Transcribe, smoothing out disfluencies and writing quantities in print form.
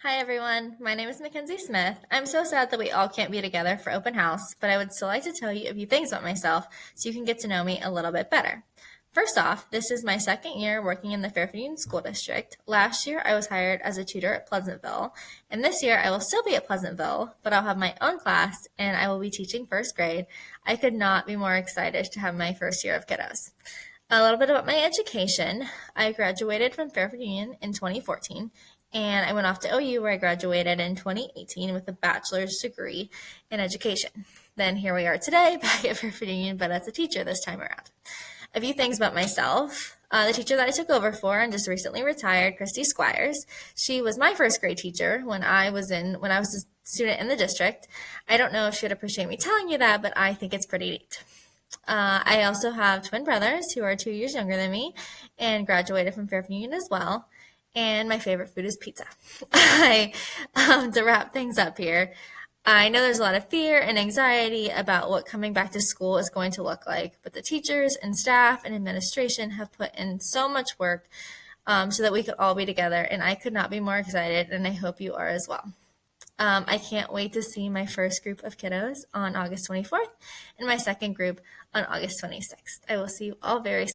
Hi everyone, my name is Mackenzie Smith. I'm so sad that we all can't be together for open house, but I would still like to tell you a few things about myself so you can get to know me a little bit better. First off, this is my second year working in the Fairfield Union School District. Last year I was hired as a tutor at Pleasantville, and this year I will still be at Pleasantville, but I'll have my own class and I will be teaching first grade. I could not be more excited to have my first year of kiddos. A little bit about my education. I graduated from Fairfield Union in 2014, and I went off to OU where I graduated in 2018 with a bachelor's degree in education. Then here we are today, back at Fairfield Union, but as a teacher this time around. A few things about myself. The teacher that I took over for and just recently retired, Christy Squires. She was my first grade teacher when I was a student in the district. I don't know if she would appreciate me telling you that, but I think it's pretty neat. I also have twin brothers who are 2 years younger than me and graduated from Fairfield Union as well. And my favorite food is pizza. To wrap things up here, I know there's a lot of fear and anxiety about what coming back to school is going to look like, but the teachers and staff and administration have put in so much work so that we could all be together, and I could not be more excited, and I hope you are as well. I can't wait to see my first group of kiddos on August 24th and my second group on August 26th. I will see you all very soon.